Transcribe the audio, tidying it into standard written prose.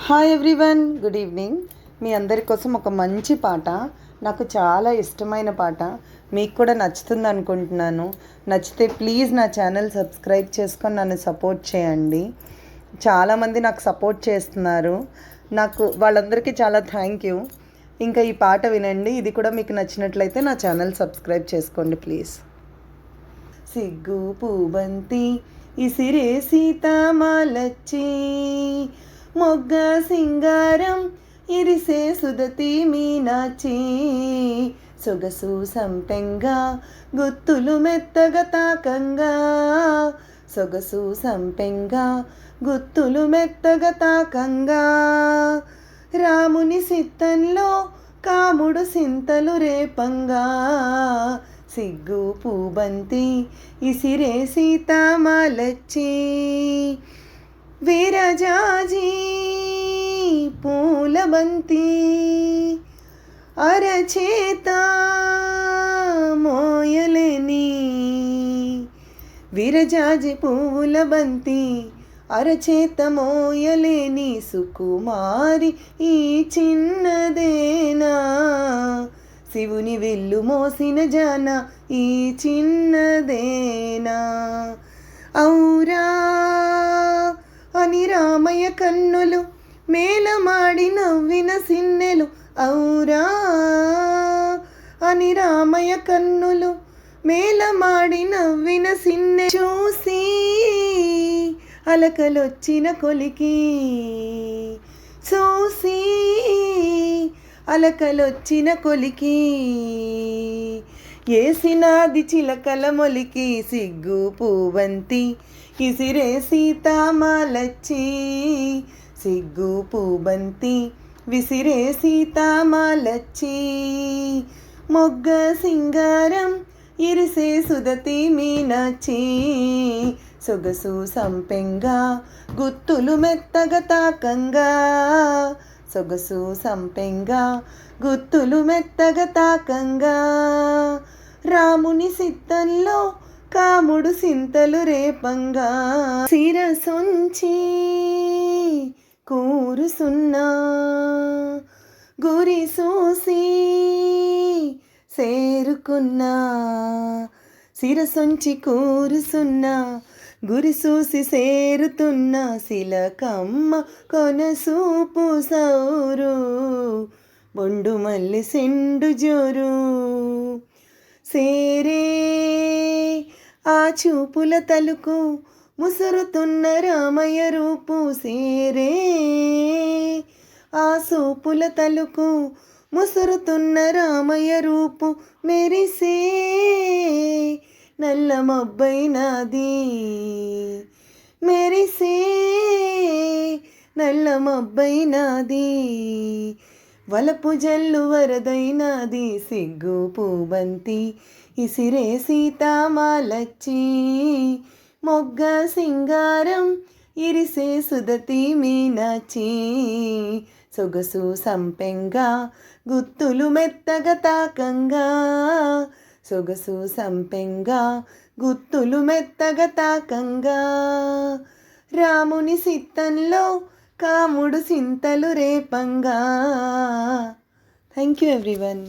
Hi everyone, good evening. మీ అందరి కోసం ఒక మంచి పాట, నాకు చాలా ఇష్టమైన పాట, మీకు కూడా నచ్చుతుంది అనుకుంటున్నాను. నచ్చితే ప్లీజ్ నా ఛానల్ సబ్స్క్రైబ్ చేసుకొని నన్ను సపోర్ట్ చేయండి. చాలామంది నాకు సపోర్ట్ చేస్తున్నారు, నాకు వాళ్ళందరికీ చాలా థ్యాంక్ యూ. ఇంకా ఈ పాట వినండి. ఇది కూడా మీకు నచ్చినట్లయితే నా ఛానల్ సబ్స్క్రైబ్ చేసుకోండి ప్లీజ్. సిగ్గు పూబంతి ఇసిరే సీతామాలచ్చి, మొగ్గ సింగారం ఇరిసే సుదతి మీనాచి, సొగసు సంపెంగా గుత్తులు మెత్తగా తాకంగా, సొగసు సంపెంగా గుత్తులు మెత్తగా తాకంగా, రాముని సిత్తంలో కాముడు సింతలు రేపంగా, సిగ్గు పూబంతి ఇసిరే సీతామాలచ్చి, విరజాజి పూలబంతి అరచేత మోయలేని, విరజాజి పూలబంతి అరచేత మోయలేని, సుకుమారి ఈ చిన్నదేనా, శివుని విల్లు మోసిన జాన ఈ చిన్నదేనా, ఔరా అని రామయ్య కన్నులు మేలమాడి నవ్విన సిన్నెలు, ఔరా అని రామయ్య కన్నులు మేలమాడి నవ్విన సిన్నె, చూసి అలకలొచ్చిన కొలికి, చూసి అలకలొచ్చిన కొలికి, ఏసినాది చిలకల మొలికి, సిగ్గు పూవంతి ఇసిరే సీతామాలచ్చి, సిగ్గు పూబంతి విసిరే సీతామాలచ్చి, మొగ్గ సింగారం ఇరిసే సుదతి మీనాచి, సొగసు సంపెంగా గుత్తులు మెత్తగా తాకంగా, సొగసు సంపెంగా గుత్తులు మెత్తగా తాకంగా, రాముని సిత్తంలో కాముడు సింతలు రేపంగా, శిరసొంచి కూరుసున్నా గురి చూసి సేరుకున్నా, శిరసొంచి కూరుసున్నా గురి చూసి సేరుతున్నా, శిలకమ్మ కొనసూపు సౌరు బొండు మల్లి సెండు జోరు, సేరే ఆ చూపుల తలుకు ముసురుతున్న రామయ్య రూపు, సేరే ఆ సూపుల తలుకు ముసురుతున్న రామయ్య రూపు, మెరిసే నల్ల మబ్బైనాది, మెరిసే నల్ల మబ్బైనాది, వలపు జల్లు వరదైనాది, సిగ్గు పూబంతి ఇసిరే సీతామాలచ్చి, మొగ్గ సింగారం ఇరిసే సుదతి మీనాచి, సొగసు సంపెంగా గుత్తులు మెత్తగా తాకంగా, సొగసు సంపెంగా గుత్తులు మెత్తగా తాకంగా, రాముని సిత్తంలో కాముడు సింతలు రేపంగా. Thank you everyone.